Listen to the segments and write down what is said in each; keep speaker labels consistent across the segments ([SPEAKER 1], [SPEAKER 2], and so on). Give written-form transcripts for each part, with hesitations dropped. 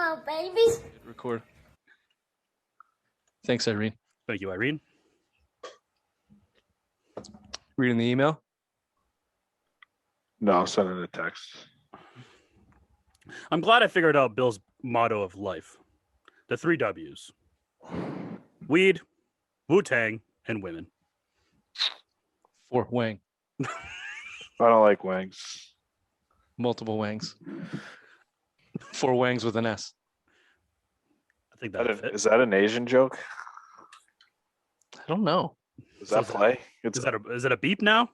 [SPEAKER 1] on, baby.
[SPEAKER 2] Record. Thanks, Irene.
[SPEAKER 3] Thank you, Irene.
[SPEAKER 2] Reading the email.
[SPEAKER 4] No, send it a text.
[SPEAKER 3] I'm glad I figured out Bill's motto of life. The 3 W's. Weed, Wu-Tang, and women.
[SPEAKER 2] For Wang.
[SPEAKER 4] I don't like wings.
[SPEAKER 2] Multiple Wangs. 4 Wangs with an S.
[SPEAKER 3] I think that
[SPEAKER 4] Is that an Asian joke?
[SPEAKER 2] I don't know.
[SPEAKER 4] Does that play?
[SPEAKER 3] Is it a beep now?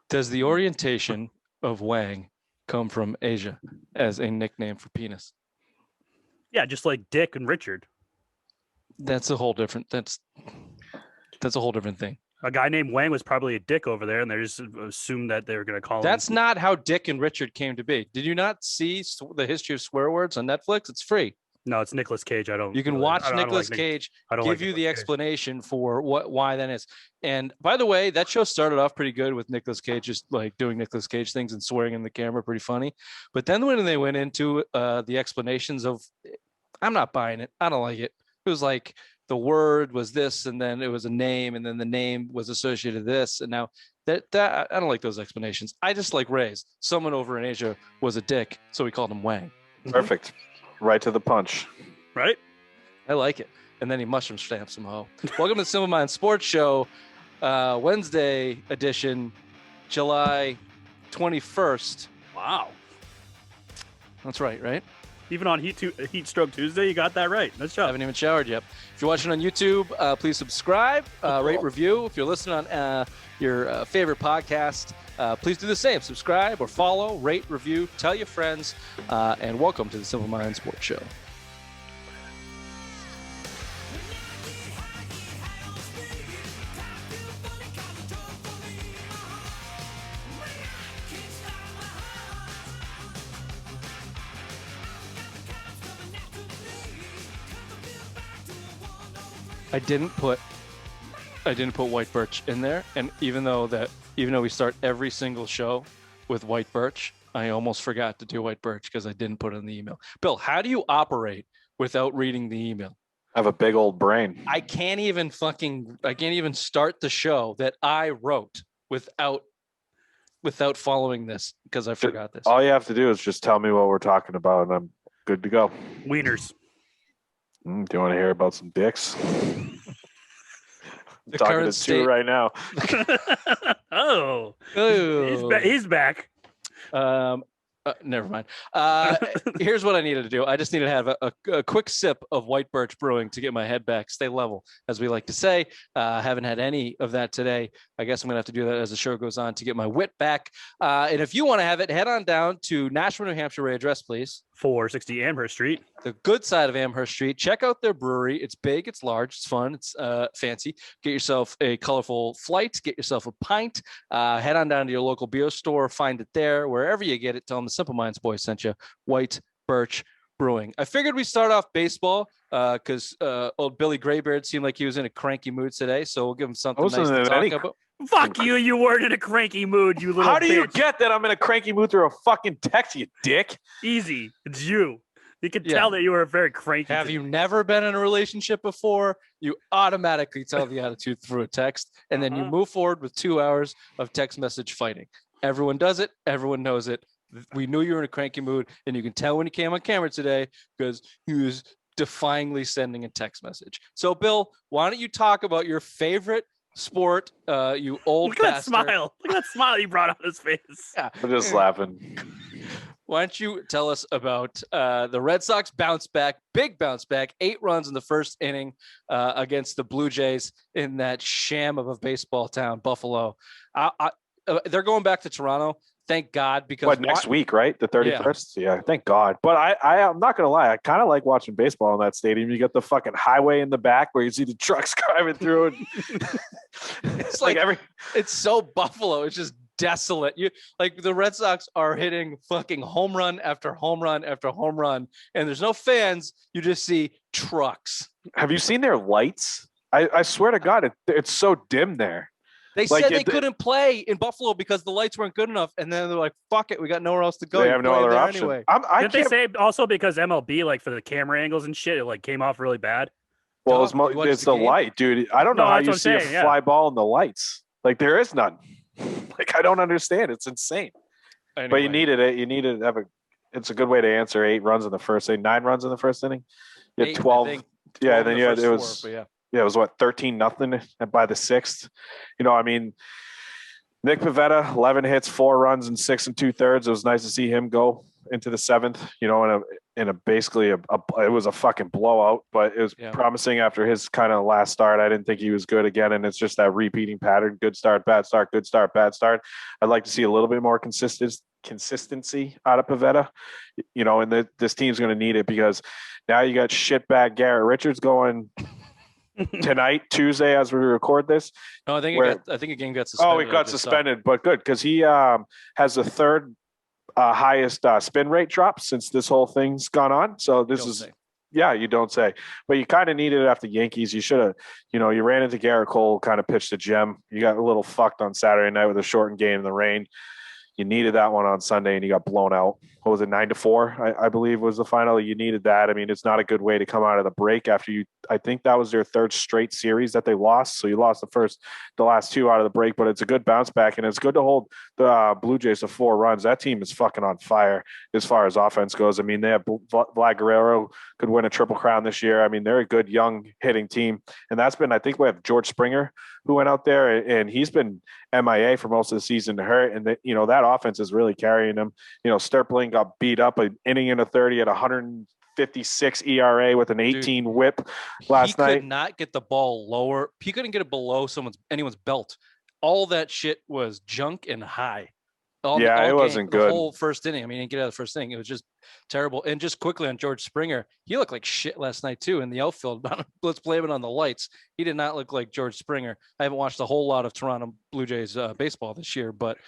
[SPEAKER 2] Does the orientation of Wang come from Asia as a nickname for penis?
[SPEAKER 3] Yeah, just like Dick and Richard.
[SPEAKER 2] That's a whole different. That's a whole different thing.
[SPEAKER 3] A guy named Wang was probably a dick over there, and they just assumed that they were going to call him.
[SPEAKER 2] That's not how Dick and Richard came to be. Did you not see the history of swear words on Netflix? It's free.
[SPEAKER 3] No, it's Nicolas Cage.
[SPEAKER 2] You can watch Nicolas Cage give you the explanation for why that is. And by the way, that show started off pretty good with Nicolas Cage just like doing Nicolas Cage things and swearing in the camera, pretty funny. But then when they went into the explanations of, I'm not buying it. I don't like it. It was like the word was this, and then it was a name, and then the name was associated with this, and now that I don't like those explanations. I just like Ray's. Someone over in Asia was a dick, so we called him Wang.
[SPEAKER 4] Perfect. Right to the punch.
[SPEAKER 3] Right?
[SPEAKER 2] I like it. And then he mushroom stamps some hoe. Welcome to the Simple Mind Sports Show, Wednesday edition, July 21st.
[SPEAKER 3] Wow.
[SPEAKER 2] That's right?
[SPEAKER 3] Even on Heat Stroke Tuesday, you got that right. Nice job.
[SPEAKER 2] I haven't even showered yet. If you're watching on YouTube, please subscribe, rate, review. If you're listening on your favorite podcast, please do the same. Subscribe or follow, rate, review, tell your friends, and welcome to the Simple Mind Sports Show. I didn't put white birch in there, and even though we start every single show with white birch, I almost forgot to do white birch because I didn't put it in the email. Bill, how do you operate without reading the email?
[SPEAKER 4] I have a big old brain.
[SPEAKER 2] I can't even start the show that I wrote without following this because I forgot this.
[SPEAKER 4] All you have to do is just tell me what we're talking about, and I'm good to go.
[SPEAKER 3] Wieners.
[SPEAKER 4] Do you want to hear about some dicks?
[SPEAKER 2] The
[SPEAKER 4] talking
[SPEAKER 2] current
[SPEAKER 4] to
[SPEAKER 2] state
[SPEAKER 4] two right now.
[SPEAKER 3] Oh. He's back.
[SPEAKER 2] Never mind. Here's what I needed to do. I just needed to have a quick sip of white birch brewing to get my head back, stay level, as we like to say. Haven't had any of that today. I guess I'm going to have to do that as the show goes on to get my wit back. And if you want to have it, head on down to Nashua, New Hampshire. Ray, address, please.
[SPEAKER 3] 460 Amherst Street.
[SPEAKER 2] The good side of Amherst Street. Check out their brewery. It's big, it's large, it's fun, it's fancy. Get yourself a colorful flight, get yourself a pint. Head on down to your local beer store, find it there. Wherever you get it, tell them the Simple Minds boys sent you. White Birch Brewing. I figured we start off baseball because old Billy Graybeard seemed like he was in a cranky mood today, so we'll give him something nice to talk about.
[SPEAKER 3] Fuck you, you weren't in a cranky mood, you little
[SPEAKER 4] How do you
[SPEAKER 3] bitch.
[SPEAKER 4] get that I'm in a cranky mood through a fucking text, you dick?
[SPEAKER 3] Easy. It's you. You can tell that you were very cranky.
[SPEAKER 2] Have you never been in a relationship before? You automatically tell the attitude through a text, and then you move forward with 2 hours of text message fighting. Everyone does it. Everyone knows it. We knew you were in a cranky mood, and you can tell when he came on camera today because he was defyingly sending a text message. So, Bill, why don't you talk about your favorite sport, you old
[SPEAKER 3] Look at
[SPEAKER 2] bastard.
[SPEAKER 3] that smile. Look at that smile you brought on his face.
[SPEAKER 2] Yeah.
[SPEAKER 4] I'm just laughing.
[SPEAKER 2] Why don't you tell us about the Red Sox big bounce back, 8 runs in the first inning against the Blue Jays in that sham of a baseball town, Buffalo. They're going back to Toronto. Thank God, because
[SPEAKER 4] next week, right? The 31st? Yeah, thank God. But I'm not going to lie. I kind of like watching baseball in that stadium. You got the fucking highway in the back where you see the trucks driving through it.
[SPEAKER 2] It's like it's so Buffalo. It's just desolate. The Red Sox are hitting fucking home run after home run after home run, and there's no fans. You just see trucks.
[SPEAKER 4] Have you seen their lights? I swear to God, it's so dim there.
[SPEAKER 2] They said they couldn't play in Buffalo because the lights weren't good enough, and then they're like, "Fuck it, we got nowhere else to go."
[SPEAKER 4] They have no other option.
[SPEAKER 2] Anyway.
[SPEAKER 3] Didn't they say also because MLB, like for the camera angles and shit, it like came off really bad?
[SPEAKER 4] Well, it's the light, dude. I don't know how you see a fly ball in the lights. Like there is none. Like I don't understand. It's insane. Anyway. But you needed it. You needed to have it's a good way to answer 8 runs in the first inning, 9 runs in the first inning. You had 12. Yeah, then it was. Yeah, it was what 13-0 by the 6th. You know, I mean, Nick Pivetta, 11 hits, 4 runs, and 6 2/3. It was nice to see him go into the 7th. You know, in a basically it was a fucking blowout, but it was promising after his kind of last start. I didn't think he was good again, and it's just that repeating pattern: good start, bad start, good start, bad start. I'd like to see a little bit more consistency out of Pivetta. You know, and this team's going to need it because now you got shitbag Garrett Richards going. Tonight, Tuesday, as we record this.
[SPEAKER 2] No, I think a game got suspended.
[SPEAKER 4] Oh, he got suspended, but good because he has the 3rd highest spin rate drop since this whole thing's gone on. So this is, you don't say, but you kind of needed it after Yankees. You should have, you ran into Garrett Cole, kind of pitched a gem. You got a little fucked on Saturday night with a shortened game in the rain. You needed that one on Sunday, and you got blown out. What was it, 9-4? I believe was the final. You needed that. I mean, it's not a good way to come out of the break after you. I think that was their 3rd straight series that they lost. So you lost the last 2 out of the break, but it's a good bounce back, and it's good to hold the Blue Jays to 4 runs. That team is fucking on fire as far as offense goes. I mean, they have Vlad Guerrero could win a Triple Crown this year. I mean, they're a good young hitting team, and that's been. I think we have George Springer who went out there, and he's been MIA for most of the season to hurt, and that offense is really carrying them. Sterpling got beat up an inning in a 30 at 156 ERA with an 18 whip last night.
[SPEAKER 2] He could not get the ball lower. He couldn't get it below anyone's belt. All that shit was junk and high.
[SPEAKER 4] It wasn't good.
[SPEAKER 2] The whole first inning. I mean, he didn't get out of the first inning. It was just terrible. And just quickly on George Springer, he looked like shit last night too in the outfield. Let's blame it on the lights. He did not look like George Springer. I haven't watched a whole lot of Toronto Blue Jays baseball this year, but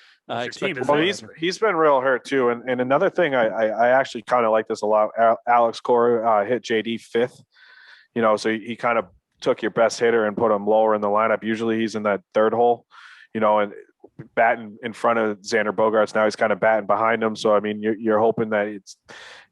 [SPEAKER 4] he's been real hurt too. And another thing, I actually kind of like this a lot. Alex Cora hit JD 5th. So he kind of took your best hitter and put him lower in the lineup. Usually he's in that 3rd hole, and batting in front of Xander Bogaerts. Now he's kind of batting behind him. So, I mean, you're hoping that it's,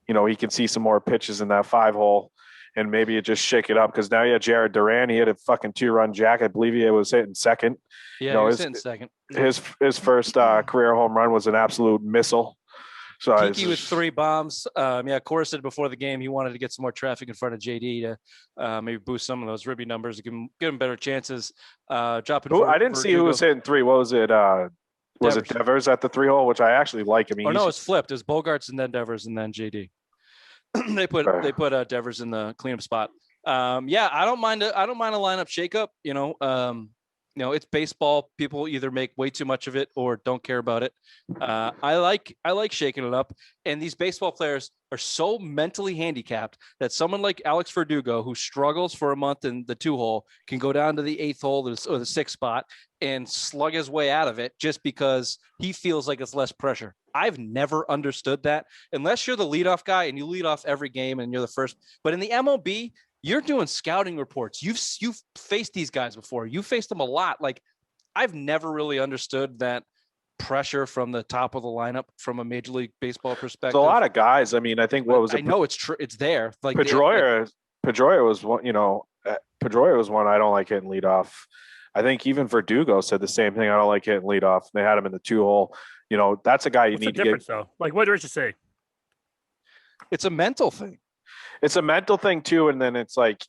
[SPEAKER 4] he can see some more pitches in that 5 hole and maybe it just shake it up. Cause now you have Jared Duran. He had a fucking 2-run jack. I believe he was hitting 2nd.
[SPEAKER 2] Yeah, he was hitting 2nd.
[SPEAKER 4] His first career home run was an absolute missile. So
[SPEAKER 2] Kiki with 3 bombs. Cora said before the game he wanted to get some more traffic in front of JD to maybe boost some of those ribby numbers, give him better chances.
[SPEAKER 4] I didn't see who was hitting 3. What was it? Was it Devers at the 3 hole, which I actually like? I mean,
[SPEAKER 2] no, it's flipped. It was Bogarts and then Devers and then JD. they put Devers in the cleanup spot. I don't mind a lineup shakeup. It's baseball. People either make way too much of it or don't care about it. I like shaking it up. And these baseball players are so mentally handicapped that someone like Alex Verdugo, who struggles for a month in the 2 hole, can go down to the 8th hole or the 6th spot and slug his way out of it just because he feels like it's less pressure. I've never understood that unless you're the leadoff guy and you lead off every game and you're the first. But in the MLB, you're doing scouting reports. You've faced these guys before. You faced them a lot. Like, I've never really understood that pressure from the top of the lineup from a Major League Baseball perspective.
[SPEAKER 4] There's a lot of guys. I mean, I think
[SPEAKER 2] I know it's true. It's there. Like
[SPEAKER 4] Pedroia was one. Pedroia was one I don't like hitting leadoff. I think even Verdugo said the same thing. I don't like hitting leadoff. They had him in the 2 hole. That's a guy you need to get.
[SPEAKER 3] Though? Like, what did Richard say?
[SPEAKER 2] It's a mental thing.
[SPEAKER 4] It's a mental thing too, and then it's like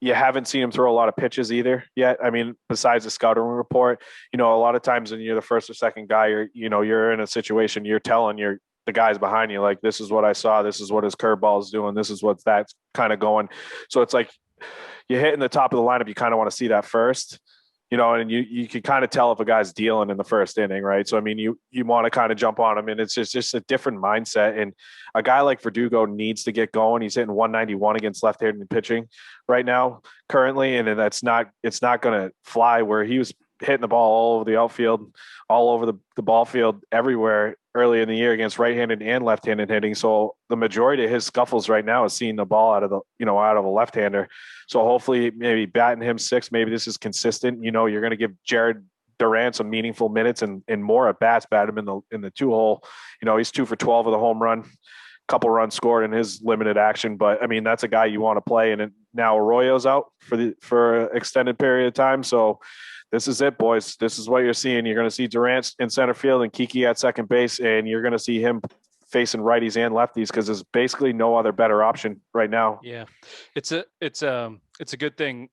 [SPEAKER 4] you haven't seen him throw a lot of pitches either yet. I mean, besides the scouting report, a lot of times when you're the first or second guy, you're in a situation you're telling the guys behind you, like, this is what I saw, this is what his curveball is doing, this is what's that's kind of going. So it's like you're hitting the top of the lineup, you kind of want to see that first. And you can kind of tell if a guy's dealing in the first inning, right? So, I mean, you want to kind of jump on him, and it's just a different mindset. And a guy like Verdugo needs to get going. He's hitting 191 against left-handed pitching right now, currently, and it's not going to fly where he was hitting the ball all over the outfield, all over the ball field, everywhere early in the year against right-handed and left-handed hitting. So the majority of his scuffles right now is seeing the ball out of a left-hander. So hopefully maybe batting him 6, maybe this is consistent. You're going to give Jared Durant some meaningful minutes and more at bats, bat him in the 2-hole. He's 2 for 12 with a home run, couple runs scored in his limited action. But I mean, that's a guy you want to play. And now Arroyo's out for an extended period of time. So this is it, boys. This is what you're seeing. You're going to see Durant in center field and Kiki at second base, and you're going to see him facing righties and lefties because there's basically no other better option right now.
[SPEAKER 2] Yeah, it's a good thing.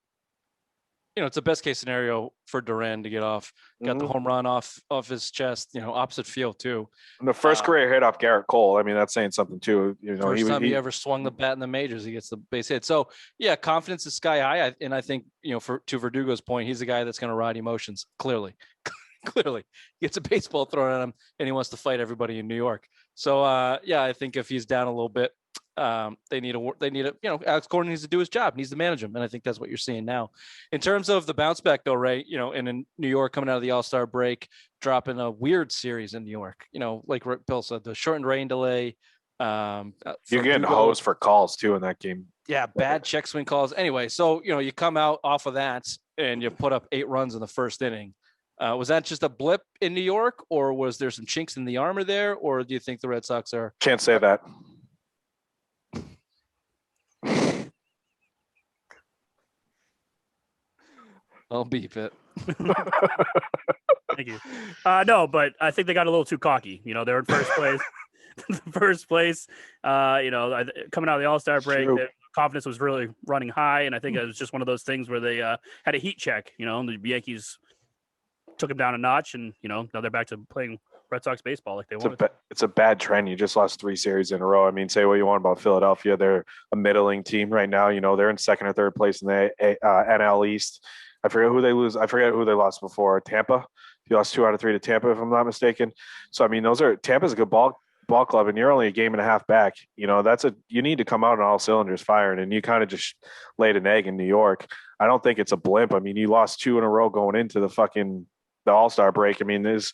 [SPEAKER 2] It's the best case scenario for Duran to get off. Got the home run off his chest. Opposite field too.
[SPEAKER 4] And the first career hit off Garrett Cole. I mean, that's saying something too.
[SPEAKER 2] First time he ever swung the bat in the majors, he gets the base hit. So yeah, confidence is sky high. And I think to Verdugo's point, he's a guy that's going to ride emotions. Clearly, he gets a baseball thrown at him, and he wants to fight everybody in New York. So yeah, I think if he's down a little bit, they need Alex Gordon needs to do his job, needs to manage him. And I think that's what you're seeing now. In terms of the bounce back though, Ray, and in New York coming out of the All-Star break, dropping a weird series in New York, like Bill said, the shortened rain delay.
[SPEAKER 4] You're getting hosed for calls too in that game.
[SPEAKER 2] Yeah. Bad check swing calls. Anyway. So, you come out off of that and you put up 8 runs in the first inning. Was that just a blip in New York, or was there some chinks in the armor there? Or do you think the Red Sox are?
[SPEAKER 4] Can't say that.
[SPEAKER 2] I'll beep it.
[SPEAKER 3] Thank you. No, but I think they got a little too cocky. They're in first place. Coming out of the All-Star break, the confidence was really running high, and I think it was just one of those things where they had a heat check. The Yankees took them down a notch, and now they're back to playing Red Sox baseball like they wanted.
[SPEAKER 4] It's a bad trend. You just lost 3 series in a row. I mean, say what you want about Philadelphia, they're a middling team right now. They're in second or third place in the NL East. I forget who they lose. I forget who they lost before. Tampa. You lost 2 out of 3 to Tampa, if I'm not mistaken. So I mean, Tampa's a good ball club, and you're only a game and a half back. You need to come out on all cylinders firing, and you kind of just laid an egg in New York. I don't think it's a blimp. I mean, you lost 2 in a row going into the All-Star break. I mean, there's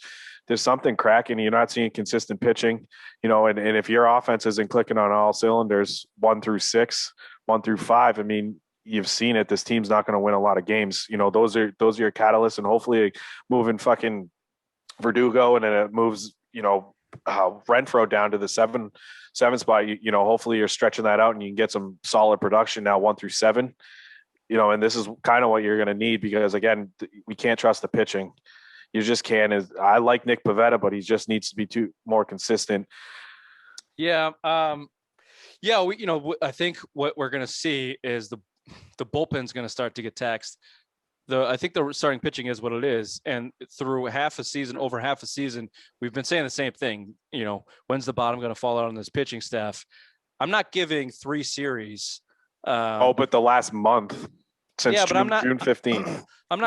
[SPEAKER 4] something cracking. You're not seeing consistent pitching, and if your offense isn't clicking on all cylinders 1 through 6, 1 through 5, I mean, you've seen it. This team's not going to win a lot of games. Those are your catalysts, and hopefully moving fucking Verdugo, and then it moves, Renfroe down to the 7 spot. Hopefully you're stretching that out and you can get some solid production now 1 through 7. And this is kind of what you're going to need, because again, we can't trust the pitching. You just can't. I like Nick Pivetta, but he just needs to be more consistent.
[SPEAKER 2] Yeah. Yeah. I think what we're going to see is the bullpen's going to start to get taxed. I think the starting pitching is what it is. And through over half a season, we've been saying the same thing. When's the bottom going to fall out on this pitching staff? I'm not giving 3 series.
[SPEAKER 4] But the last month since June 15th.
[SPEAKER 2] I'm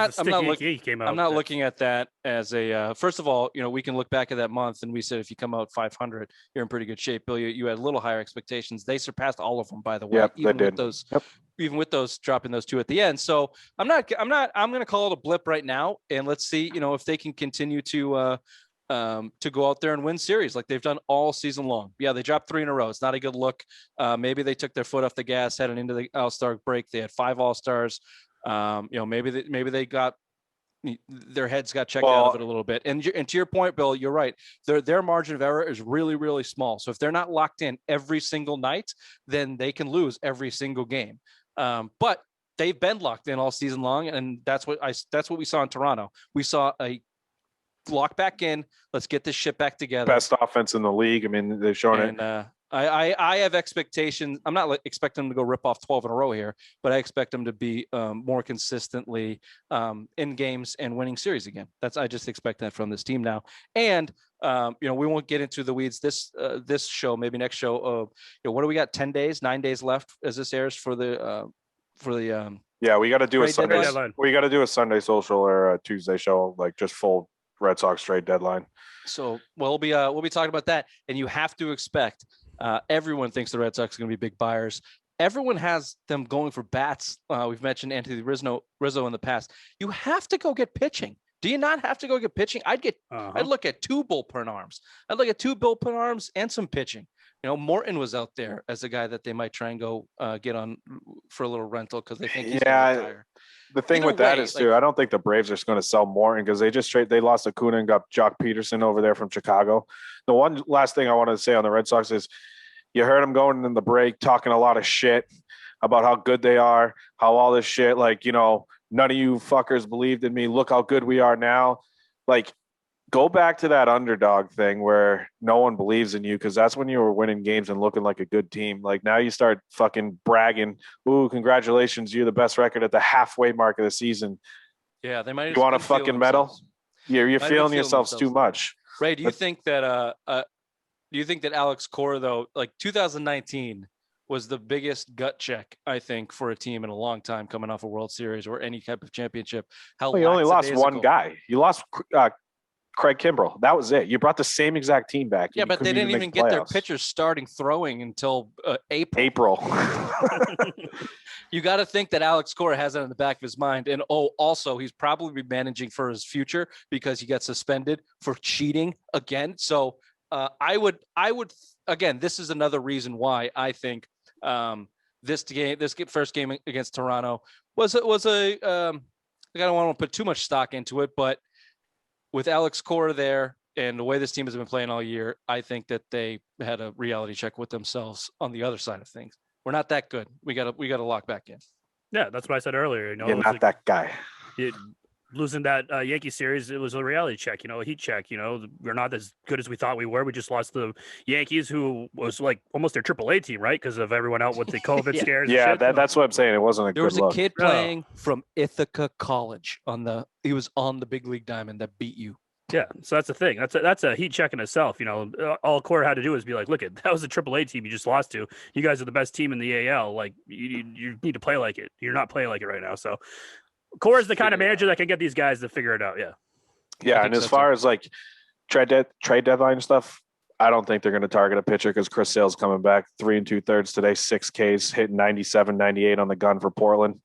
[SPEAKER 2] not looking at that as a first of all, we can look back at that month and we said if you come out 500, you're in pretty good shape. Bill, you had a little higher expectations. They surpassed all of them, by the way.
[SPEAKER 4] Yep,
[SPEAKER 2] even with those dropping those 2 at the end. So I'm going to call it a blip right now, and let's see, if they can continue to go out there and win series like they've done all season long. Yeah, they dropped 3 in a row. It's not a good look. Maybe they took their foot off the gas heading into the All-Star break. They had 5 All-Stars. Maybe they got their heads got checked out of it a little bit. And to your point, Bill, you're right. Their margin of error is really, really small. So if they're not locked in every single night, then they can lose every single game. But they've been locked in all season long, and that's what we saw in Toronto. We saw a lock back in. Let's get this shit back together.
[SPEAKER 4] Best offense in the league. I mean, they've shown it.
[SPEAKER 2] I have expectations. I'm not expecting them to go rip off 12 in a row here, but I expect them to be more consistently in games and winning series again. I just expect that from this team now. And we won't get into the weeds this show, maybe next show. What do we got? 9 days left as this airs for the.
[SPEAKER 4] Yeah, we got to do a Sunday. We got to do a Sunday social or a Tuesday show, like just full Red Sox trade deadline.
[SPEAKER 2] So we'll be talking about that, and you have to expect. Everyone thinks the Red Sox are going to be big buyers. Everyone has them going for bats. We've mentioned Anthony Rizzo in the past. You have to go get pitching. Do you not have to go get pitching? I'd look at 2 bullpen arms. I'd look at 2 bullpen arms and some pitching. Morton was out there as a guy that they might try and go get on for a little rental because they think he's going to retire.
[SPEAKER 4] The thing with that is too, I don't think the Braves are going to sell Morton because they lost Acuna and got Jock Peterson over there from Chicago. The one last thing I want to say on the Red Sox is you heard him going in the break talking a lot of shit about how good they are, how all this shit, none of you fuckers believed in me. Look how good we are now. Go back to that underdog thing where no one believes in you because that's when you were winning games and looking like a good team. Now you start fucking bragging. Ooh, congratulations. You're the best record at the halfway mark of the season.
[SPEAKER 2] Yeah, they might.
[SPEAKER 4] You want a fucking medal? You're feeling yourselves too much.
[SPEAKER 2] Ray, do you think that Alex Cora, though, 2019 was the biggest gut check, I think, for a team in a long time coming off a World Series or any type of championship?
[SPEAKER 4] You only lost one guy. You lost Craig Kimbrell. That was it. You brought the same exact team back.
[SPEAKER 2] Yeah, but they didn't even get their pitchers starting throwing until April. You got to think that Alex Cora has that in the back of his mind. And also he's probably managing for his future because he got suspended for cheating again. So I would again, this is another reason why I think this first game against Toronto was I don't want to put too much stock into it, but with Alex Cora there and the way this team has been playing all year, I think that they had a reality check with themselves on the other side of things. We're not that good. We got to lock back in.
[SPEAKER 3] Yeah, that's what I said earlier.
[SPEAKER 4] You're not that guy.
[SPEAKER 3] Losing that Yankee series, it was a reality check, a heat check. We're not as good as we thought we were. We just lost the Yankees, who was almost their AAA team, right? Because of everyone out with the COVID scares.
[SPEAKER 4] Yeah, that's what I'm saying. It wasn't a good look.
[SPEAKER 2] There was a kid playing from Ithaca College he was on the big league diamond that beat you.
[SPEAKER 3] Yeah, so that's the thing. That's a heat check in itself. All Cora had to do was be like, look, that was a AAA team you just lost to. You guys are the best team in the AL. You need to play like it. You're not playing like it right now. So Cora's the kind of manager that can get these guys to figure it out. Yeah.
[SPEAKER 4] Yeah, and as far as trade deadline stuff, I don't think they're going to target a pitcher because Chris Sale's coming back 3 2/3 today, 6 Ks, hitting 97, 98 on the gun for Portland.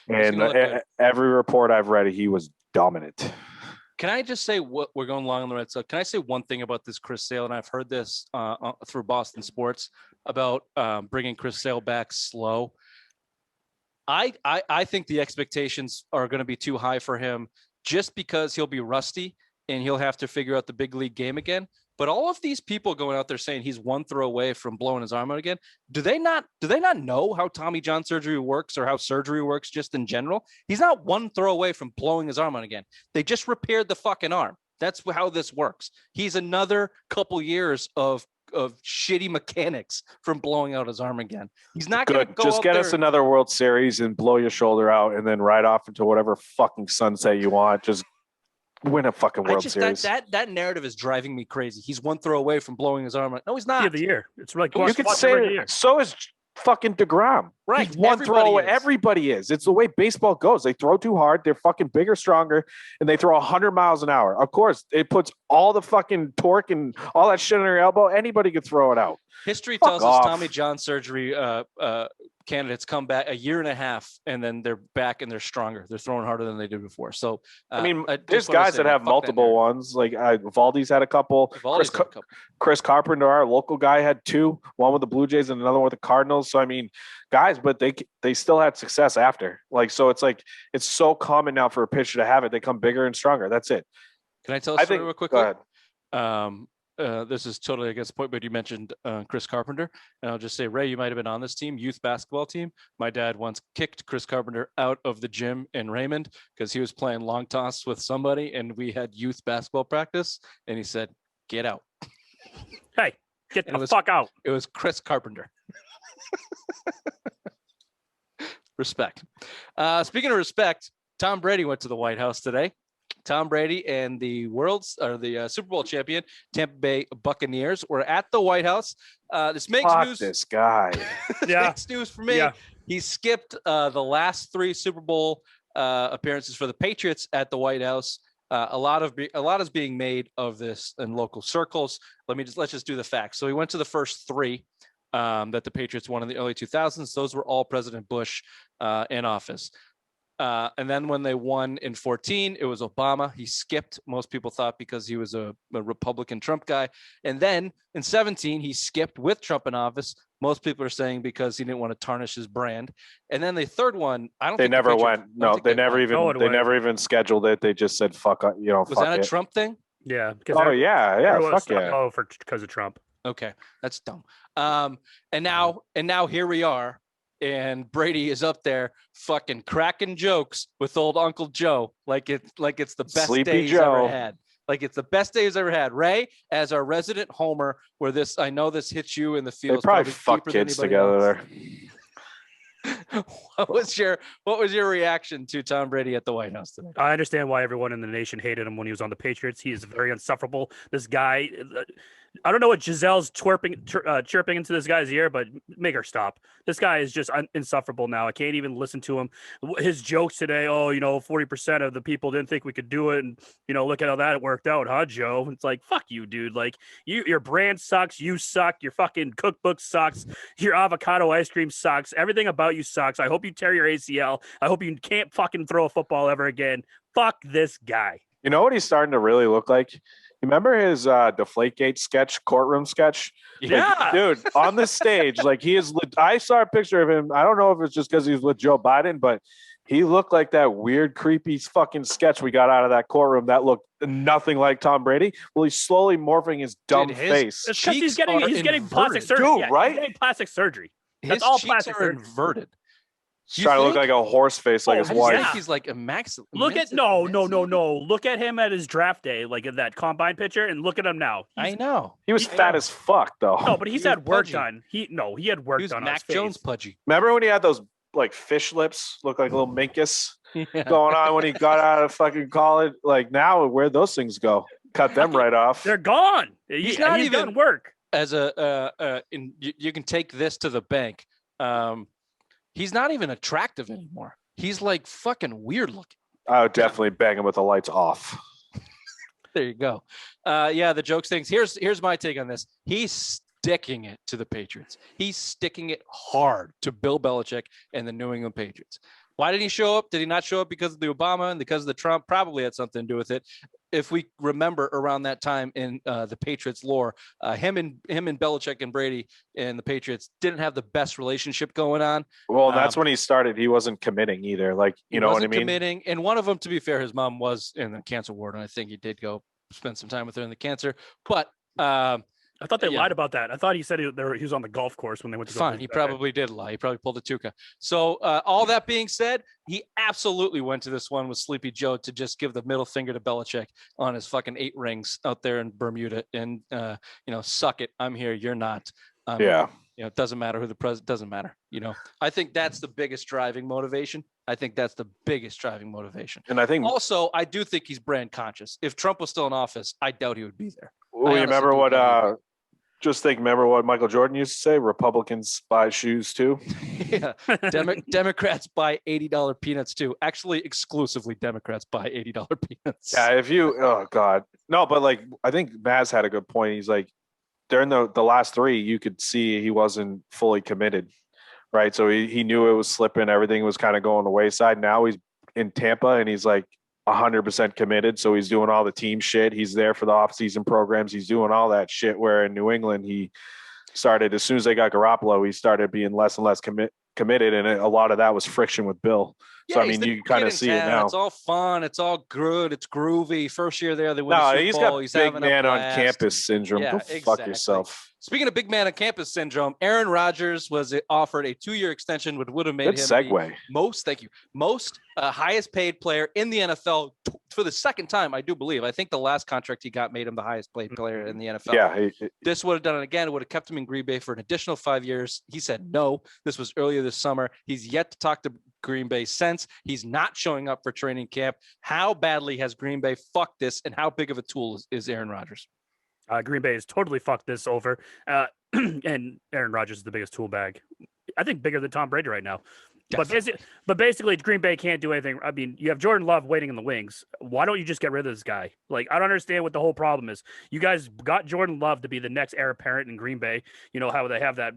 [SPEAKER 4] And every report I've read, he was dominant.
[SPEAKER 2] Can I just say what we're going along on the Red Sox? Can I say one thing about this Chris Sale? And I've heard this through Boston sports about bringing Chris Sale back slow. I think the expectations are going to be too high for him just because he'll be rusty and he'll have to figure out the big league game again. But all of these people going out there saying he's one throw away from blowing his arm out again, do they not know how Tommy John surgery works or how surgery works just in general? He's not one throw away from blowing his arm out again. They just repaired the fucking arm. That's how this works. He's another couple years of shitty mechanics from blowing out his arm again. He's not going to go
[SPEAKER 4] just get us another World Series and blow your shoulder out and then ride off into whatever fucking sunset you want. Just win a fucking World Series.
[SPEAKER 2] That narrative is driving me crazy. He's one throw away from blowing his arm out. No, he's not.
[SPEAKER 3] Of the year. It's like
[SPEAKER 4] you could say so is fucking DeGrom.
[SPEAKER 2] Right.
[SPEAKER 4] He's one throw away. Everybody is. It's the way baseball goes. They throw too hard. They're fucking bigger, stronger, and they throw 100 miles an hour. Of course, it puts all the fucking torque and all that shit on your elbow. Anybody could throw it out.
[SPEAKER 2] History tells us Tommy John surgery candidates come back a year and a half, and then they're back and they're stronger. They're throwing harder than they did before. So
[SPEAKER 4] there's guys that have multiple ones. Like Valdi's had a couple. Chris Carpenter, our local guy, had 2. One with the Blue Jays and another one with the Cardinals. So guys, but they still had success after. So it's it's so common now for a pitcher to have it. They come bigger and stronger. That's it.
[SPEAKER 2] Can I tell a story real quickly?
[SPEAKER 4] Go ahead.
[SPEAKER 2] This is totally against the point, but you mentioned Chris Carpenter, and I'll just say, Ray, you might have been on this team, youth basketball team. My dad once kicked Chris Carpenter out of the gym in Raymond because he was playing long toss with somebody, and we had youth basketball practice, and he said, "Get out."
[SPEAKER 3] Hey, get the fuck out.
[SPEAKER 2] It was Chris Carpenter. Respect. Speaking of respect, Tom Brady went to the White House today. Tom Brady and the Super Bowl champion Tampa Bay Buccaneers were at the White House. This makes news.
[SPEAKER 4] This guy.
[SPEAKER 2] Makes news for me. Yeah. He skipped the last 3 Super Bowl appearances for the Patriots at the White House. A lot is being made of this in local circles. Let's just do the facts. So he went to the first 3 that the Patriots won in the early 2000s. Those were all President Bush in office. And then when they won in 14, it was Obama. He skipped. Most people thought because he was a Republican Trump guy. And then in 17, he skipped with Trump in office. Most people are saying because he didn't want to tarnish his brand. And then the third one, I don't think
[SPEAKER 4] they never went. No, they never even scheduled it. They just said, fuck,
[SPEAKER 2] was that a Trump thing?
[SPEAKER 3] Yeah.
[SPEAKER 4] Oh, yeah. Fuck yeah.
[SPEAKER 3] Oh, because of Trump.
[SPEAKER 2] Okay. That's dumb. And now here we are. And Brady is up there fucking cracking jokes with old Uncle Joe, like it's the best
[SPEAKER 4] Sleepy
[SPEAKER 2] day he's
[SPEAKER 4] Joe.
[SPEAKER 2] ever had. Like it's the best day he's ever had. Ray, as our resident homer, where I know this hits you in the field.
[SPEAKER 4] They probably fuck kids together
[SPEAKER 2] there. What was your reaction to Tom Brady at the White House today?
[SPEAKER 3] I understand why everyone in the nation hated him when he was on the Patriots. He is very insufferable. This guy, I don't know what Giselle's chirping into this guy's ear, but make her stop. This guy is just insufferable now. I can't even listen to him. His jokes today, 40% of the people didn't think we could do it. And, look at how that worked out, huh, Joe? It's like, fuck you, dude. Like, your brand sucks. You suck. Your fucking cookbook sucks. Your avocado ice cream sucks. Everything about you sucks. I hope you tear your ACL. I hope you can't fucking throw a football ever again. Fuck this guy.
[SPEAKER 4] You know what he's starting to really look like? You remember his Deflategate sketch, courtroom sketch?
[SPEAKER 3] Yeah.
[SPEAKER 4] Like, dude, on the stage, like he is. I saw a picture of him. I don't know if it's just because he's with Joe Biden, but he looked like that weird, creepy fucking sketch we got out of that courtroom that looked nothing like Tom Brady. Well, he's slowly morphing his dumb face.
[SPEAKER 3] It's because he's getting plastic surgery.
[SPEAKER 4] Dude, right?
[SPEAKER 3] He's getting plastic surgery.
[SPEAKER 2] That's all plastic surgery. Inverted.
[SPEAKER 4] He's trying to look like a horse face, like his wife.
[SPEAKER 2] He's like immaculate.
[SPEAKER 3] Look at no. Look at him at his draft day, like in that combine picture, and look at him now.
[SPEAKER 2] I know
[SPEAKER 4] he was fat as fuck, though.
[SPEAKER 3] No, but he's had work done. He had work done.
[SPEAKER 2] Mac Jones pudgy.
[SPEAKER 4] Remember when he had those like fish lips, look like a little minkus going on when he got out of fucking college? Like now, where'd those things go? Cut them right off.
[SPEAKER 3] They're gone.
[SPEAKER 2] He's not even
[SPEAKER 3] done work.
[SPEAKER 2] As you can take this to the bank. He's not even attractive anymore. He's like fucking weird looking.
[SPEAKER 4] I would definitely bang him with the lights off.
[SPEAKER 2] There you go. The jokes things. Here's my take on this. He's sticking it to the Patriots. He's sticking it hard to Bill Belichick and the New England Patriots. Why did he show up? Did he not show up because of the Obama and because of the Trump? Probably had something to do with it. If we remember around that time in the Patriots lore, him and Belichick and Brady and the Patriots didn't have the best relationship going on.
[SPEAKER 4] Well, that's when he started. He wasn't committing either. Like, you know what I mean?
[SPEAKER 2] Committing. And one of them, to be fair, his mom was in the cancer ward, and I think he did go spend some time with her in the cancer. But
[SPEAKER 3] I thought they lied about that. I thought he said he was on the golf course when they went to.
[SPEAKER 2] Fine, he probably did lie. He probably pulled a Tuca. So all that being said, he absolutely went to this one with Sleepy Joe to just give the middle finger to Belichick on his fucking 8 rings out there in Bermuda, and suck it. I'm here. You're not. It doesn't matter who the president. Doesn't matter. I think that's the biggest driving motivation. And I think also, I do think he's brand conscious. If Trump was still in office, I doubt he would be there.
[SPEAKER 4] Well, remember what Michael Jordan used to say: Republicans buy shoes too.
[SPEAKER 2] Yeah, Democrats buy $80 peanuts too. Actually, exclusively Democrats buy $80 peanuts.
[SPEAKER 4] Yeah, but like I think Maz had a good point. He's like, during the last 3, you could see he wasn't fully committed, right? So he knew it was slipping. Everything was kind of going the wayside. Now he's in Tampa and he's like 100% committed. So he's doing all the team shit. He's there for the off-season programs. He's doing all that shit. Where in New England, he started, as soon as they got Garoppolo, he started being less and less committed. And a lot of that was friction with Bill. So, I mean, you kind of see it now.
[SPEAKER 2] It's all fun. It's all good. It's groovy. First year there, they win the Super Bowl.
[SPEAKER 4] He's got big man on campus syndrome. Go fuck yourself.
[SPEAKER 2] Speaking of big man on campus syndrome, Aaron Rodgers was offered a 2-year extension, which would have made him the most highest paid player in the NFL for the second time, I do believe. I think the last contract he got made him the highest paid player in the NFL.
[SPEAKER 4] Yeah.
[SPEAKER 2] This would have done it again. It would have kept him in Green Bay for an additional 5 years. He said no. This was earlier this summer. He's yet to talk to Green Bay since. He's not showing up for training camp. How badly has Green Bay fucked this, and how big of a tool is Aaron Rodgers?
[SPEAKER 3] Green Bay has totally fucked this over, and Aaron Rodgers is the biggest tool bag. I think bigger than Tom Brady right now. But basically, Green Bay can't do anything. I mean, you have Jordan Love waiting in the wings. Why don't you just get rid of this guy? Like, I don't understand what the whole problem is. You guys got Jordan Love to be the next heir apparent in Green Bay. You know how they have that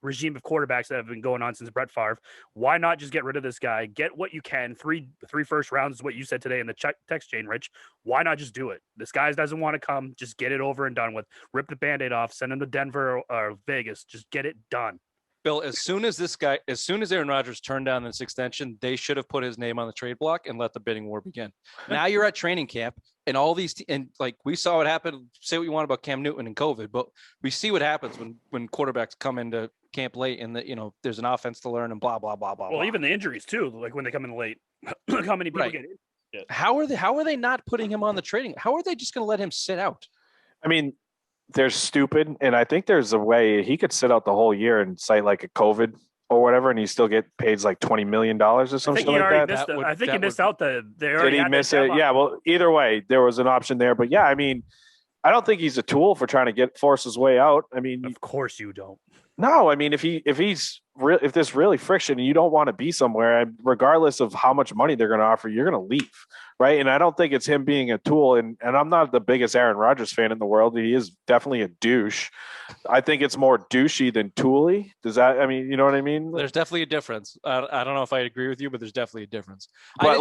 [SPEAKER 3] regime of quarterbacks that have been going on since Brett Favre. Why not just get rid of this guy? Get what you can. Three first rounds is what you said today in the text chain, Rich. Why not just do it? This guy doesn't want to come. Just get it over and done with. Rip the Band-Aid off. Send him to Denver or Vegas. Just get it done.
[SPEAKER 2] Bill, as soon as Aaron Rodgers turned down this extension, they should have put his name on the trade block and let the bidding war begin. Now you're at training camp and all these, and like we saw what happened, say what you want about Cam Newton and COVID, but we see what happens when quarterbacks come into camp late and there's an offense to learn and blah, blah, blah, blah.
[SPEAKER 3] Well, even the injuries too, like when they come in late, how many people get in?
[SPEAKER 2] Yeah. How are they not putting him on the trading? How are they just going to let him sit out?
[SPEAKER 4] I mean, they're stupid, and I think there's a way he could sit out the whole year and cite like a COVID or whatever, and he still get paid like $20 million or something like that.
[SPEAKER 3] I think he missed out the.
[SPEAKER 4] Did he miss it? Yeah. Well, either way, there was an option there, but yeah, I mean, I don't think he's a tool for trying to force his way out. I mean,
[SPEAKER 3] of course you don't.
[SPEAKER 4] No, I mean, if there's really friction and you don't want to be somewhere, regardless of how much money they're going to offer, you're going to leave, right? And I don't think it's him being a tool. And I'm not the biggest Aaron Rodgers fan in the world. He is definitely a douche. I think it's more douchey than tooly. You know what I mean?
[SPEAKER 2] There's definitely a difference. I don't know if I agree with you, but there's definitely a difference.
[SPEAKER 4] But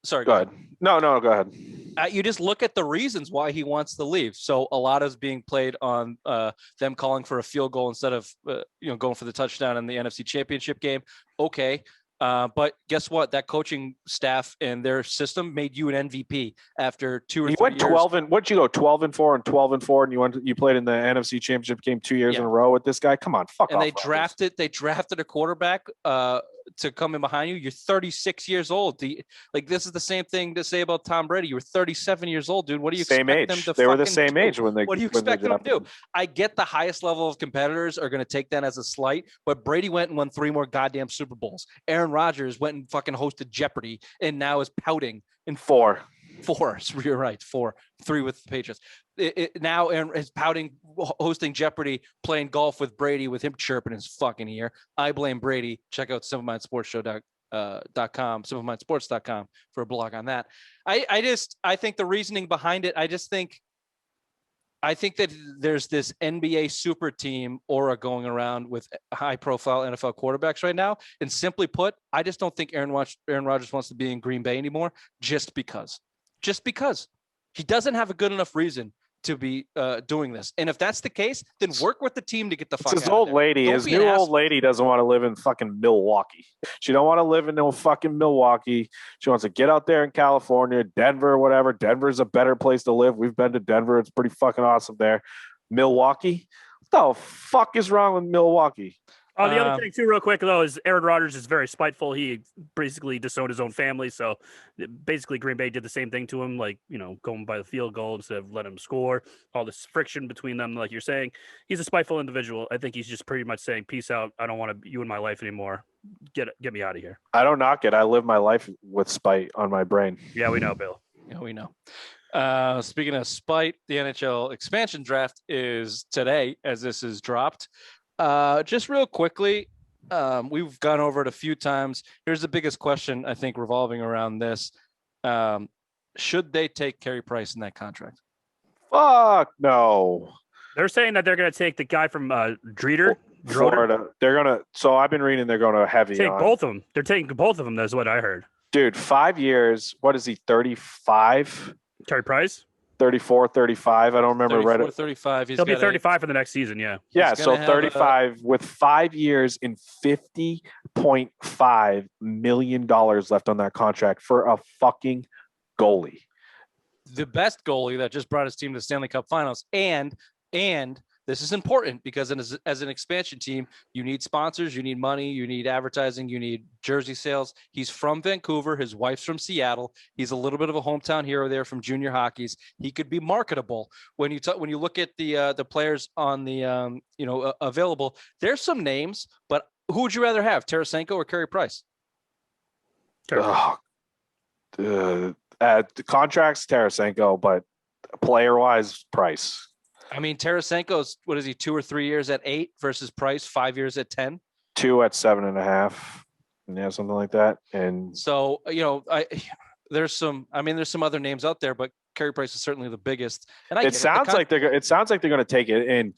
[SPEAKER 4] sorry, go ahead. No, go ahead.
[SPEAKER 2] You just look at the reasons why he wants to leave. So a lot is being played on them calling for a field goal instead of going for the touchdown in the NFC Championship game. Okay. But guess what? That coaching staff and their system made you an MVP after 2 or 3 years.
[SPEAKER 4] You went 12 and what'd you go 12-4 and 12-4, and you played in the NFC Championship game 2 years in a row with this guy. Come on, fuck off.
[SPEAKER 2] And they drafted a quarterback to come in behind you. You're 36 years old. This is the same thing to say about Tom Brady. You were 37 years old, dude. What do you expect them to
[SPEAKER 4] They were the same age when they.
[SPEAKER 2] What do you expect them to do? I get the highest level of competitors are going to take that as a slight, but Brady went and won 3 more goddamn Super Bowls. Aaron Rodgers went and fucking hosted Jeopardy and now is pouting in 4. You're right. 4, 3 with the Patriots. Now Aaron is pouting, hosting Jeopardy, playing golf with Brady, with him chirping his fucking ear. I blame Brady. Check out SimpleMindSportsShow.com, SimpleMindSports.com for a blog on that. I think the reasoning behind it, I think that there's this NBA super team aura going around with high profile NFL quarterbacks right now. And simply put, I just don't think Aaron Rodgers wants to be in Green Bay anymore just because he doesn't have a good enough reason to be doing this. And if that's the case, then work with the team to get the fuck out of there.
[SPEAKER 4] His old lady, his new old lady doesn't want to live in fucking Milwaukee. She don't want to live in no fucking Milwaukee. She wants to get out there in California, Denver, whatever. Denver's a better place to live. We've been to Denver. It's pretty fucking awesome there. Milwaukee? What the fuck is wrong with Milwaukee?
[SPEAKER 3] Oh, the other thing too, real quick though, is Aaron Rodgers is very spiteful. He basically disowned his own family, so basically Green Bay did the same thing to him, like going by the field goal instead of letting him score. All this friction between them, like you're saying, he's a spiteful individual. I think he's just pretty much saying, "Peace out. I don't want you in my life anymore. Get me out of here."
[SPEAKER 4] I don't knock it. I live my life with spite on my brain.
[SPEAKER 3] Yeah, we know, Bill.
[SPEAKER 2] Yeah, we know. Speaking of spite, the NHL expansion draft is today, as this is dropped. Just real quickly, we've gone over it a few times. Here's the biggest question, I think, revolving around this. Should they take Carey Price in that contract?
[SPEAKER 4] Fuck no.
[SPEAKER 3] They're saying that they're going to take the guy from Florida.
[SPEAKER 4] They're going to. So I've been reading they're going to heavy
[SPEAKER 3] take both of them. They're taking both of them. That's what I heard.
[SPEAKER 4] Dude, 5 years. What is he, 35?
[SPEAKER 3] Carey Price?
[SPEAKER 4] 34, 35. I don't remember.
[SPEAKER 2] 34, 35.
[SPEAKER 3] He'll be 35 for the next season. Yeah.
[SPEAKER 4] Yeah. So 35 with 5 years and $50.5 million left on that contract for a fucking goalie.
[SPEAKER 2] The best goalie that just brought his team to the Stanley Cup Finals. And this is important because as an expansion team, you need sponsors, you need money, you need advertising, you need jersey sales. He's from Vancouver. His wife's from Seattle. He's a little bit of a hometown hero there from junior hockeys. He could be marketable. When you look at the players on the available, there's some names, but who would you rather have, Tarasenko or Carey Price?
[SPEAKER 4] The contracts, Tarasenko, but player-wise, Price.
[SPEAKER 2] I mean, Tarasenko's, what is he, 2 or 3 years at 8 versus Price, 5 years at 10?
[SPEAKER 4] 2 at 7.5. Yeah, something like that. And
[SPEAKER 2] so, there's some other names out there, but Carey Price is certainly the biggest. And
[SPEAKER 4] it sounds like they're going to take it. And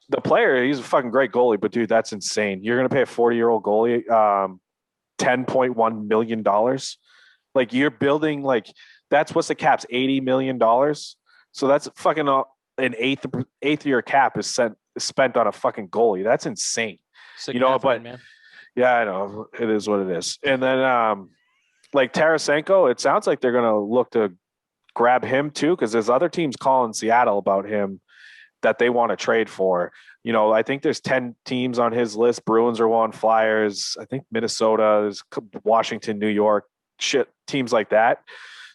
[SPEAKER 4] the player, he's a fucking great goalie, but dude, that's insane. You're going to pay a 40-year-old goalie $10.1 million. Like, you're building, like, that's what's the cap's $80 million. So that's fucking an eighth year cap is spent on a fucking goalie. That's insane. But man. Yeah, I know it is what it is. And then like Tarasenko, it sounds like they're going to look to grab him too, because there's other teams calling Seattle about him that they want to trade for. I think there's 10 teams on his list. Bruins are one, Flyers, I think Minnesota, there's Washington, New York, teams like that.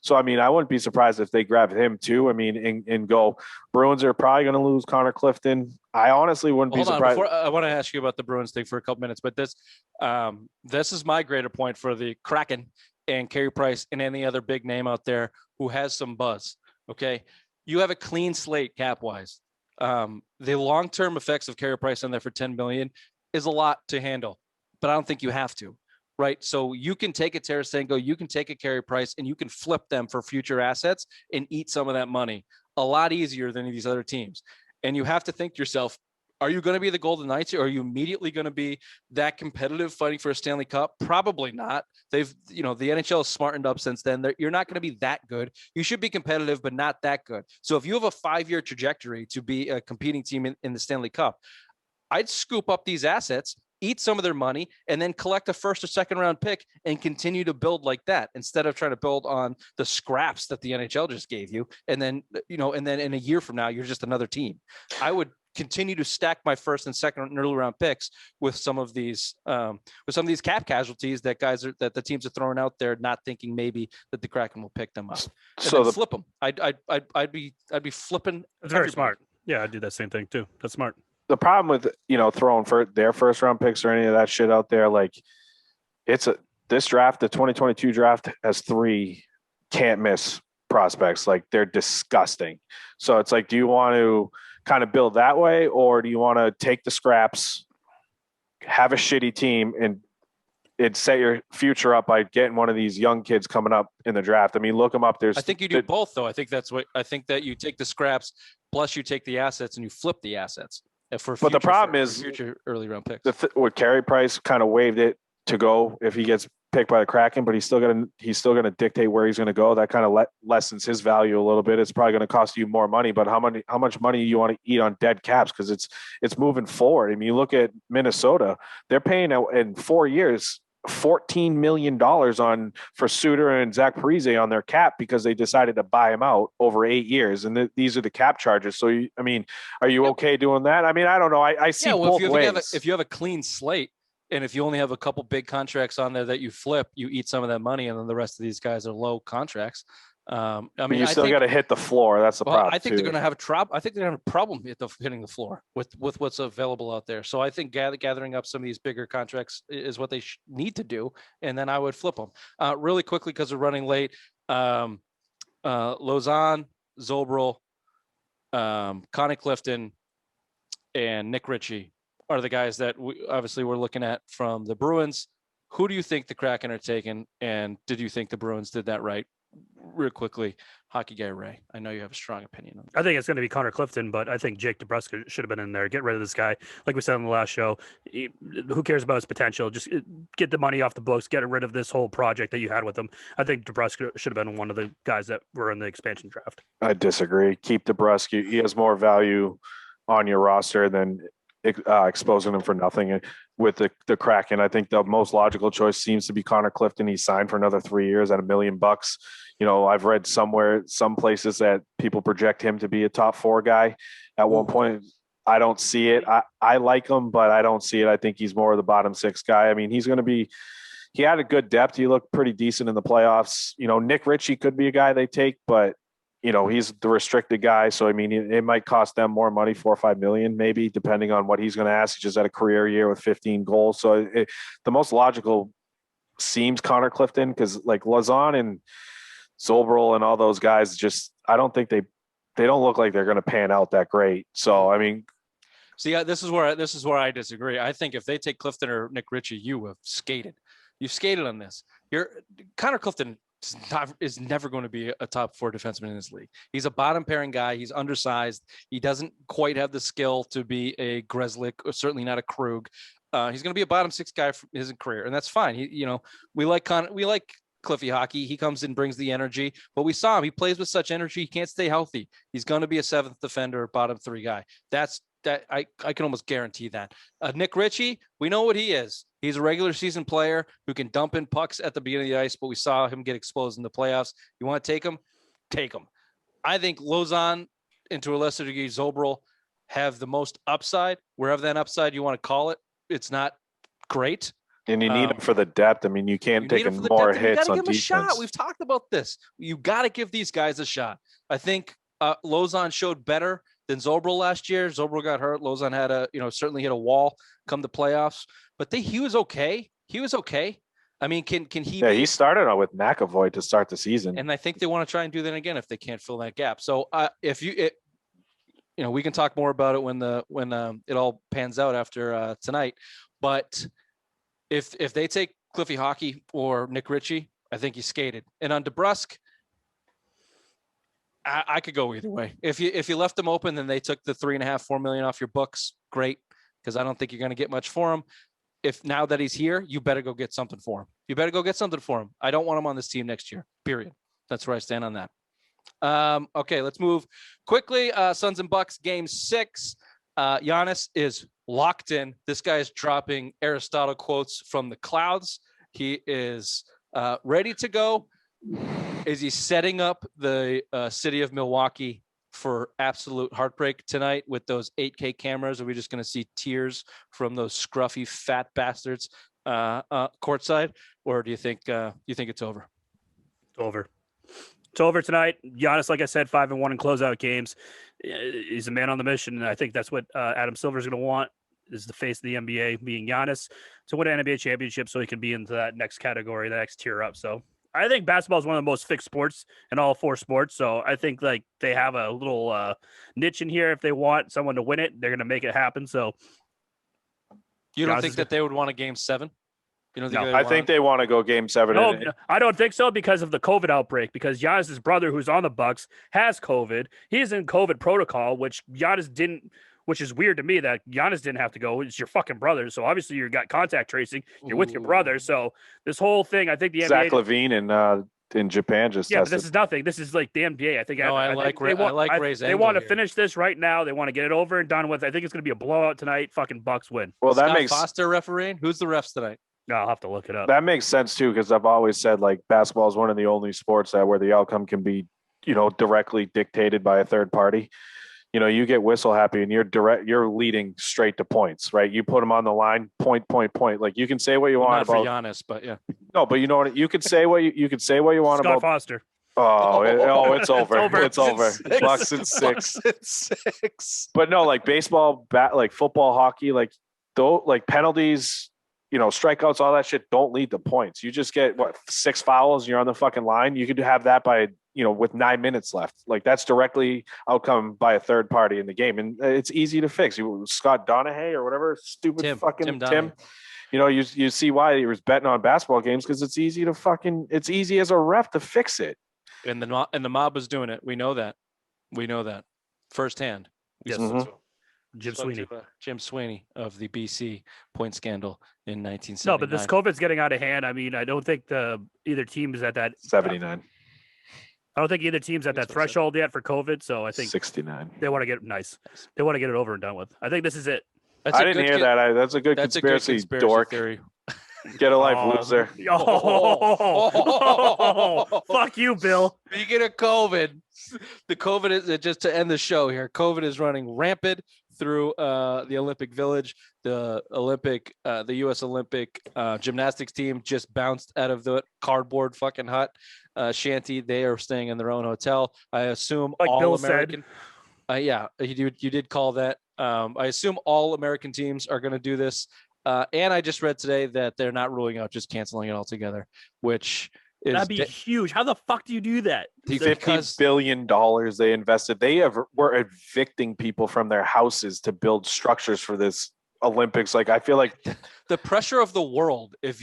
[SPEAKER 4] So, I mean, I wouldn't be surprised if they grab him too. I mean, and go. Bruins are probably going to lose Connor Clifton. I honestly wouldn't be surprised.
[SPEAKER 2] I want to ask you about the Bruins thing for a couple minutes, but this is my greater point for the Kraken and Carey Price and any other big name out there who has some buzz. Okay, you have a clean slate cap wise. The long-term effects of Carey Price on there for $10 million is a lot to handle, but I don't think you have to. Right. So you can take a Tarasenko, you can take a Carey Price, and you can flip them for future assets and eat some of that money a lot easier than these other teams. And you have to think to yourself, are you going to be the Golden Knights, or are you immediately going to be that competitive fighting for a Stanley Cup? Probably not. The NHL has smartened up since then. You're not going to be that good. You should be competitive, but not that good. So if you have a 5-year trajectory to be a competing team in the Stanley Cup, I'd scoop up these assets, eat some of their money, and then collect a first or second round pick and continue to build like that, instead of trying to build on the scraps that the NHL just gave you. And then in a year from now, you're just another team. I would continue to stack my first and second and early round picks with some of these cap casualties that the teams are throwing out there, not thinking maybe that the Kraken will pick them up. So flip them. I'd be flipping.
[SPEAKER 3] That's very smart. Yeah, I'd do that same thing too. That's smart.
[SPEAKER 4] The problem with, throwing for their first round picks or any of that shit out there, like, this draft, the 2022 draft, has 3 can't miss prospects. Like, they're disgusting. So it's like, do you want to kind of build that way, or do you want to take the scraps, have a shitty team, and set your future up by getting one of these young kids coming up in the draft? I mean, look them up. I
[SPEAKER 2] think you do both, though. I think that you take the scraps plus you take the assets and you flip the assets.
[SPEAKER 4] But the problem is
[SPEAKER 2] future early round picks.
[SPEAKER 4] With Carey Price kind of waived it to go if he gets picked by the Kraken, but he's still going to dictate where he's going to go. That kind of lessens his value a little bit. It's probably going to cost you more money, but how much money do you want to eat on dead caps? Because it's moving forward. I mean, you look at Minnesota; they're paying in 4 years $14 million for Suter and Zach Parise on their cap because they decided to buy him out over 8 years, and these are the cap charges. So, are you okay doing that? I mean, I don't know. I see both ways.
[SPEAKER 2] If you have a clean slate, and if you only have a couple big contracts on there that you flip, you eat some of that money, and then the rest of these guys are low contracts.
[SPEAKER 4] You still got to hit the floor. That's the problem.
[SPEAKER 2] I think they're going to have a trouble. I think they're going to have a problem hitting the floor with what's available out there. So I think gathering up some of these bigger contracts is what they need to do, and then I would flip them really quickly because we're running late. Lausanne, Zobril, Connie Clifton, and Nick Ritchie are the guys that we're looking at from the Bruins. Who do you think the Kraken are taking, and did you think the Bruins did that right? Real quickly, hockey guy Ray, I know you have a strong opinion on that.
[SPEAKER 3] I think it's going to be Connor Clifton, but I think Jake DeBrusk should have been in there. Get rid of this guy. Like we said on the last show, who cares about his potential? Just get the money off the books, get rid of this whole project that you had with him. I think DeBrusk should have been one of the guys that were in the expansion draft.
[SPEAKER 4] I disagree. Keep DeBrusk. He has more value on your roster than exposing him for nothing with the Kraken. I think the most logical choice seems to be Connor Clifton. He's signed for another 3 years at $1 million. I've read some places that people project him to be a top 4 guy at one point. I don't see it. I like him, but I don't see it. I think he's more of the bottom 6 guy. I mean, he had a good depth. He looked pretty decent in the playoffs. Nick Ritchie could be a guy they take, but he's the restricted guy. So, I mean, it might cost them more money, $4 or $5 million, maybe, depending on what he's going to ask. He just had a career year with 15 goals. So the most logical seems Connor Clifton, because like Lausanne and Zobril and all those guys, I don't think they don't look like they're going to pan out that great. So, I mean,
[SPEAKER 2] see, this is where I disagree. I think if they take Clifton or Nick Ritchie, you have skated. You've skated on this. Connor Clifton is never going to be a top 4 defenseman in this league. He's a bottom pairing guy. He's undersized. He doesn't quite have the skill to be a Grzelcyk or certainly not a Krug. He's going to be a bottom 6 guy for his career, and that's fine. We like Cliffy hockey. He comes in, brings the energy, but we saw him. He plays with such energy. He can't stay healthy. He's going to be a 7th defender, bottom 3 guy. I can almost guarantee that. Nick Ritchie, we know what he is. He's a regular season player who can dump in pucks at the beginning of the ice, but we saw him get exposed in the playoffs. You want to take him? Take him. I think Lauzon, and to a lesser degree, Zobril have the most upside. Wherever that upside you want to call it, it's not great.
[SPEAKER 4] And you need him for the depth. I mean, you can't take more hits on defense. You got to give him a shot.
[SPEAKER 2] We've talked about this. You got to give these guys a shot. I think Lauzon showed better than Zobril last year. Zobril got hurt. Lauzon had certainly hit a wall come the playoffs, but he was okay. He was okay. I mean, can he?
[SPEAKER 4] Yeah, he started out with McAvoy to start the season,
[SPEAKER 2] and I think they want to try and do that again if they can't fill that gap. So we can talk more about it when it all pans out after tonight. But if they take Cliffy Hockey or Nick Ritchie, I think he skated. And on DeBrusk, I could go either way. If you left them open, then they took the $3.5-4 million off your books. Great, because I don't think you're going to get much for him. If now that he's here, you better go get something for him. You better go get something for him. I don't want him on this team next year. Period. That's where I stand on that. Okay, let's move quickly. Suns and Bucks game 6. Giannis is locked in. This guy is dropping Aristotle quotes from the clouds. He is ready to go. Is he setting up the city of Milwaukee for absolute heartbreak tonight with those 8K cameras? Are we just going to see tears from those scruffy fat bastards courtside, or do you think it's over?
[SPEAKER 3] It's over. It's over tonight. Giannis, like I said, 5-1 in closeout games. He's a man on the mission, and I think that's what Adam Silver is going to want, is the face of the NBA being Giannis, to win an NBA championship so he can be into that next category, the next tier up. So I think basketball is one of the most fixed sports in all 4 sports. So I think like they have a little niche in here. If they want someone to win it, they're going to make it happen. So
[SPEAKER 2] you don't think that they would want a game 7? You know,
[SPEAKER 4] I think they want to go game 7.
[SPEAKER 3] No, I don't think so, because of the COVID outbreak. Because Giannis's brother, who's on the Bucks, has COVID. He's in COVID protocol, which Giannis didn't. Which is weird to me that Giannis didn't have to go. It's your fucking brother, so obviously you got contact tracing. You're with your brother, so this whole thing, I think the
[SPEAKER 4] Zach
[SPEAKER 3] NBA,
[SPEAKER 4] Levine in Japan just
[SPEAKER 3] but
[SPEAKER 4] tested.
[SPEAKER 3] this is nothing. This is like the NBA. I think.
[SPEAKER 2] No, I like Ray's
[SPEAKER 3] They want to finish this right now. They want to get it over and done with. I think it's going to be a blowout tonight. Fucking Bucks win.
[SPEAKER 4] Well, that
[SPEAKER 2] Scott
[SPEAKER 4] makes
[SPEAKER 2] Foster refereeing. Who's the refs tonight?
[SPEAKER 3] No, I'll have to look it up.
[SPEAKER 4] That makes sense too, because I've always said like basketball is one of the only sports where the outcome can be, directly dictated by a third party. You get whistle happy and you're leading straight to points, right? You put them on the line, point. Like you can say what you want about
[SPEAKER 2] Giannis, but yeah.
[SPEAKER 4] No, but you know what? You could say what you could say what you want
[SPEAKER 3] Scott
[SPEAKER 4] about
[SPEAKER 3] Foster.
[SPEAKER 4] It's over. It's over.
[SPEAKER 2] Bucks
[SPEAKER 4] in 6. But no, like baseball, like football, hockey, like penalties, strikeouts, all that shit don't lead to points. You just get 6 fouls, you're on the fucking line. You could have that by with 9 minutes left. Like that's directly outcome by a third party in the game. And it's easy to fix. Scott Donahue or whatever, stupid Tim. You see why he was betting on basketball games, because it's easy as a ref to fix it.
[SPEAKER 2] And the mob was doing it. We know that firsthand.
[SPEAKER 3] Yes.
[SPEAKER 2] Jim Sweeney of the BC point scandal in 1979.
[SPEAKER 3] No, but this COVID's getting out of hand. I mean, I don't think either team is at that
[SPEAKER 4] 79.
[SPEAKER 3] I don't think either team's at that threshold yet for COVID. So I think
[SPEAKER 4] 69.
[SPEAKER 3] They want to get They want to get it over and done with. I think this is it.
[SPEAKER 4] I didn't hear that. That's a good conspiracy dork.
[SPEAKER 2] Theory.
[SPEAKER 4] Get a life, loser.
[SPEAKER 3] Fuck you, Bill.
[SPEAKER 2] Speaking of COVID, the COVID is just to end the show here. COVID is running rampant through the Olympic Village. The U.S. Olympic gymnastics team just bounced out of the cardboard fucking hut shanty. They are staying in their own hotel. I assume
[SPEAKER 3] like
[SPEAKER 2] all
[SPEAKER 3] Bill
[SPEAKER 2] American.
[SPEAKER 3] Said.
[SPEAKER 2] Yeah, you did call that. I assume all American teams are going to do this. And I just read today that they're not ruling out just canceling it altogether, which is
[SPEAKER 3] that'd be huge. How the fuck do you do that?
[SPEAKER 4] $50 billion they invested. They were evicting people from their houses to build structures for this Olympics. Like I feel like
[SPEAKER 2] the pressure of the world. If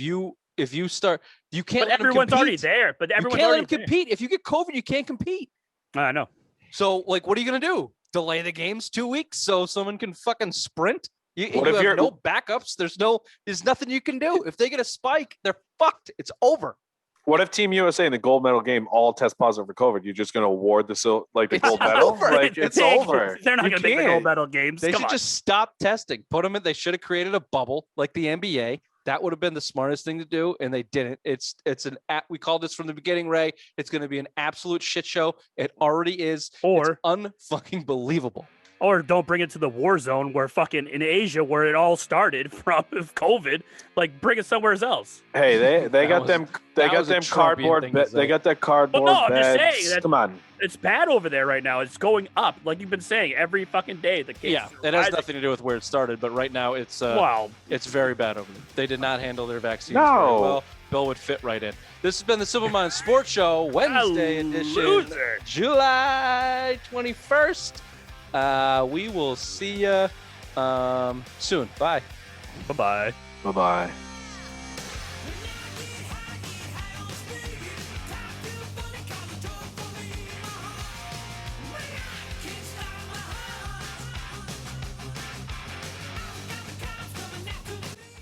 [SPEAKER 2] if you start, you can't.
[SPEAKER 3] But everyone's already there. But everyone's
[SPEAKER 2] you can't let
[SPEAKER 3] already
[SPEAKER 2] them compete. If you get COVID, you can't compete.
[SPEAKER 3] I know.
[SPEAKER 2] So, like, what are you gonna do? Delay the games 2 weeks so someone can fucking sprint? You have no backups. There's nothing you can do. If they get a spike, they're fucked. It's over.
[SPEAKER 4] What if Team USA in the gold medal game all test positive for COVID? You're just going to award the gold medal?
[SPEAKER 2] Over.
[SPEAKER 4] Like, it's over.
[SPEAKER 3] They're not going to make the gold medal games.
[SPEAKER 2] They should just stop testing. Put them in. They should have created a bubble like the NBA. That would have been the smartest thing to do, and they didn't. We called this from the beginning, Ray. It's going to be an absolute shit show. It already is. It's unfucking believable.
[SPEAKER 3] Or don't bring it to the war zone where fucking in Asia where it all started from COVID. Like bring it somewhere else.
[SPEAKER 4] Hey, they got them cardboard. They got that cardboard.
[SPEAKER 3] Well, no, I'm
[SPEAKER 4] beds.
[SPEAKER 3] just saying.
[SPEAKER 4] Come on.
[SPEAKER 3] It's bad over there right now. It's going up, like you've been saying, every fucking day. The case
[SPEAKER 2] it has nothing to do with where it started, but right now it's very bad over there. They did not handle their vaccines very well. Bill would fit right in. This has been the Simple Minds Sports Show, Wednesday edition, July 21st. We will see you soon. Bye.
[SPEAKER 3] Bye-bye.
[SPEAKER 4] Bye-bye.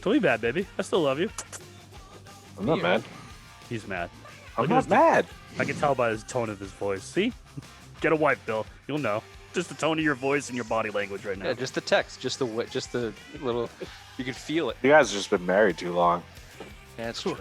[SPEAKER 3] Don't be bad, baby. I still love you.
[SPEAKER 4] I'm not mad.
[SPEAKER 3] He's mad.
[SPEAKER 4] I'm not mad.
[SPEAKER 3] I can tell by his tone of his voice. See? Get a wife, Bill. You'll know. Just the tone of your voice and your body language right now.
[SPEAKER 2] Yeah, just the text, just the little. You can feel it.
[SPEAKER 4] You guys have just been married too long.
[SPEAKER 2] Yeah, that's true.